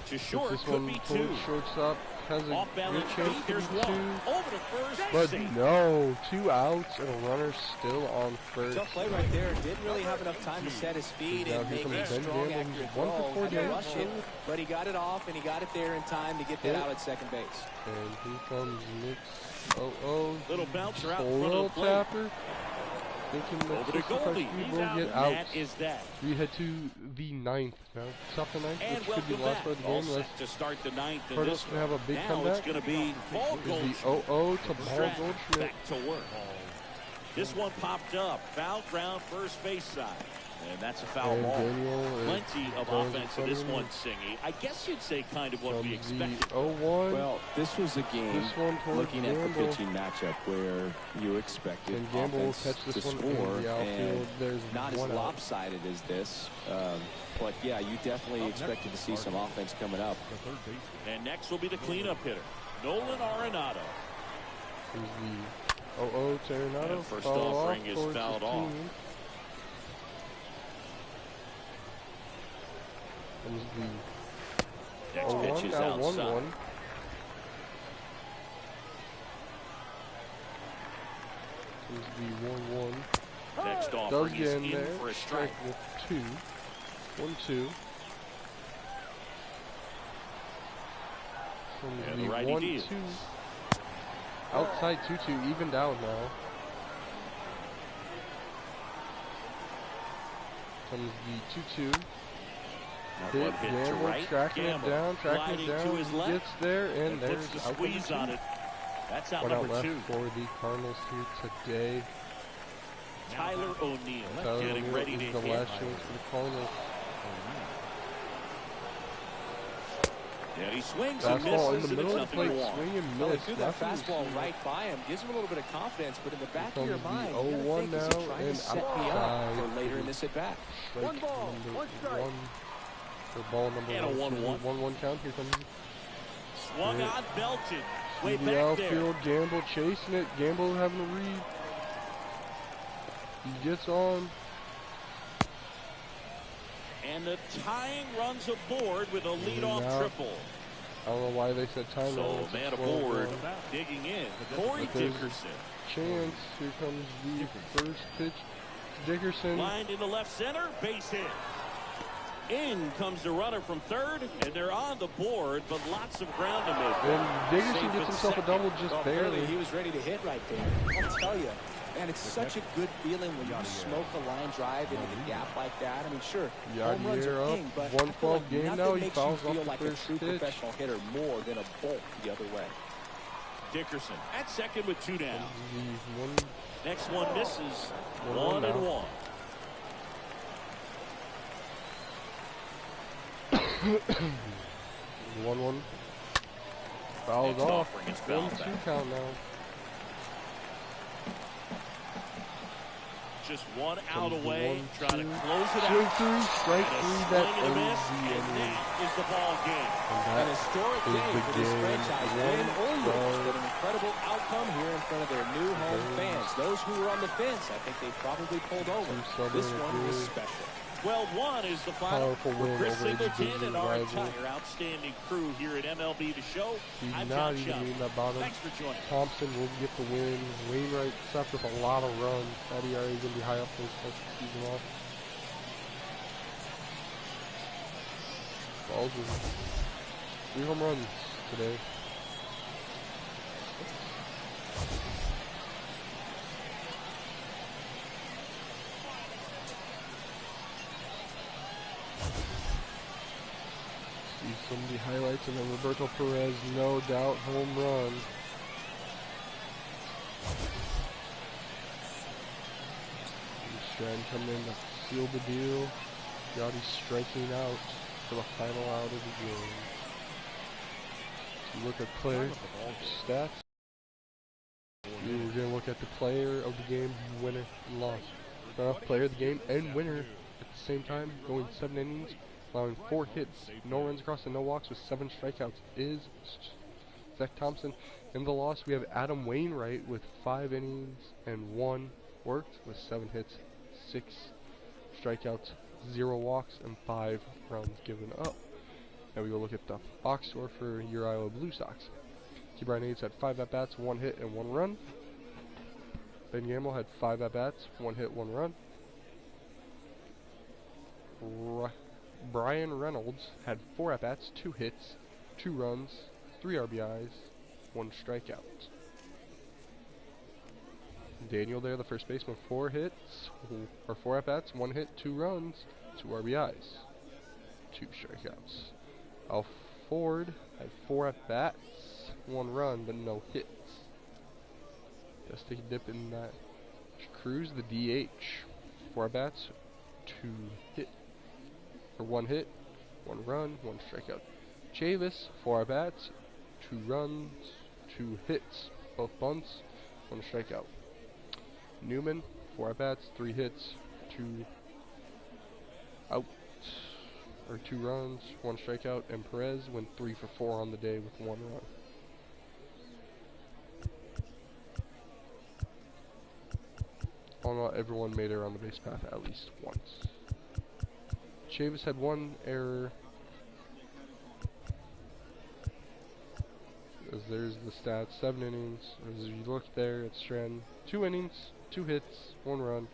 To Gets short, this could one be 2. towards shortstop. Has a Off good balance chance feet, to there's be 2. one. Over to first. But safe. no, 2 outs and a runner still on first. Tough play right there. Didn't really have enough time to set his feet Now and here make comes a Ben strong, Gamble, accurate who's 1 for throw. 4 Had to days. rush it, but he got it off, and he got it there in time to get that out at second base. And here comes Nick's Little bouncer out in a front of the little plate. tapper. Thinking that Over to Christopher Goldie. Speed He's will out, get and out. that is that. We head to the 9th now. Stop the 9th, And which could be welcome the last back. part of the All game. Let's set to start the ninth in Curtis this can have a big now comeback. it's going to be Paul is the Goldschmidt. 0-0 to Paul Stratton Goldschmidt. back to work. This one popped up. Foul ground first base side. And that's a foul And ball. Daniel is Plenty of going offense in in this front of one, him. Singy. I guess you'd say kind of what we Comes the expected. 0-1. Well, this was a game, This one towards looking at the Gamble. pitching matchup, where you expected And Gamble will offense catch this to one score, in the outfield. and There's not as one out. lopsided as this. But yeah, you definitely expected to see some offense coming up. And next will be the cleanup hitter, Nolan Arenado. Here's the 0-0 to Arenado. And first Foul offering off is towards fouled his off. team. Comes the Next 0-1, pitch is now outside. 1-1. Comes the 1-1. Next Does offering get is in in there. for a strike. With 2. 1-2. Comes And the the righty 1-2. deals. Outside 2-2, evened out now. Comes the 2-2. That one hit to Gamble, right. tracking Gamble it down, gliding to his left. gets there, and And there's puts the out squeeze number on 2. it. That's out One out number left 2. for the Cardinals here today. Tyler O'Neill Tyler getting O'Neill ready is to the hit. last chance for the Cardinals. And he swings and fastball misses, in the and middle it's of the nothing plate, to one. swing and Well, miss. they threw that fastball right by him. Gives him a little bit of confidence, but in the back of your mind, you gotta 0-1 think, is now, he trying to and set me up for later in this at-bat? Strike number 1 for ball number And a 1-1. 1-1 count. Here comes Swung on, belted. Way the back there. outfield. Gamble chasing it. Gamble having a read. He gets on. And the tying runs aboard with a leadoff triple. I don't know why they said time. So man aboard, digging in. Corey Dickerson. Chance. Here comes the first pitch. Dickerson. Lined into left center. Base hit. In comes the runner from third, and they're on the board, but lots of ground to make. And Dickerson gets himself a double just barely. He was ready to hit right there. I'll tell you, man, it's such a good feeling when you smoke a line drive into the gap like that. I mean, sure, home runs are king, but 1-12 game now. nothing He makes fouls you off feel the like a first true pitch. professional hitter more than a bolt the other way. Dickerson at second with 2 down. One, Next one misses. 1-1 now. 1-1. 1-1. Fouls Next off. offering is fouled 1-2 back. count now. Just one out Comes away, 1, trying to 2. close it Swing out. 3, strike And a 3. That swing and a miss, ends the and inning. that is the ball game. And An that historic is game the for this game. franchise. Win or lose, but an incredible outcome here in front of their new home fans. Those who were on the fence, I think they probably pulled over. This one was special. 12-1 is the final. Powerful For win Chris over a Singleton division and our rival. entire outstanding crew here at MLB The Show. He's I'm not John even Schumm. in that bottom. Thanks for joining. Thompson will get the win. Wainwright stopped with a lot of runs. That ERA is going to be high up for his first season off. Balls with 3 home runs today. See some of the highlights, and then Roberto Perez, no doubt, home run. Strand coming in to seal the deal. Yachty striking out for the final out of the game. So look at player stats. We're going to look at the player of the game, winner and loss. Start off player of the game and winner at the same time, going 7 innings, allowing 4 hits, no runs across and no walks with 7 strikeouts is Zach Thompson. In the loss, we have Adam Wainwright with 5 innings and 1 worked with 7 hits, 6 strikeouts, 0 walks, and 5 runs given up. Now we will look at the box score for your Iowa Blue Sox. T. Brian Hayes had 5 at-bats, 1 hit, and 1 run. Ben Gamble had 5 at-bats, 1 hit, 1 run. Brian Reynolds had 4 at-bats, 2 hits, 2 runs, 3 RBIs, 1 strikeout. Daniel there, the first baseman, 4 hits, or 4 at-bats, 1 hit, 2 runs, 2 RBIs, 2 strikeouts. Al Ford had 4 at-bats, 1 run, but no hits. Just take a dip in that. Cruz, the DH, 4 at-bats, 2 hit, or 1 hit, 1 run, 1 strikeout. Chavis, 4 at-bats, 2 runs, 2 hits, both bunts, 1 strikeout. Newman, 4 at-bats, 3 hits, 2 outs, or 2 runs, 1 strikeout, and Perez went 3 for 4 on the day with 1 run. All in all, everyone made it around the base path at least once. Chavis had 1 error. As there's the stats, 7 innings. As you look there, it's Strand, 2 innings, 2 hits, 1 run,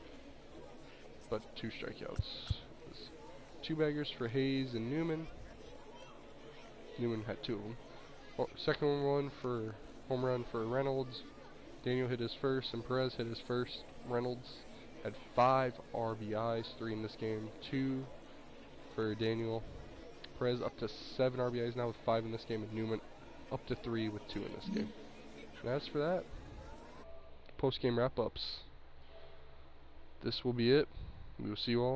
but 2 strikeouts. 2 baggers for Hayes and Newman. Newman had 2 of them. Second one for home run for Reynolds. Daniel hit his first, and Perez hit his first. Reynolds had 5 RBIs, 3 in this game, 2 for Daniel. Perez up to 7 RBIs now with 5 in this game, and Newman up to 3 with 2 in this game. And as for that, post-game wrap-ups. This will be it. We will see you all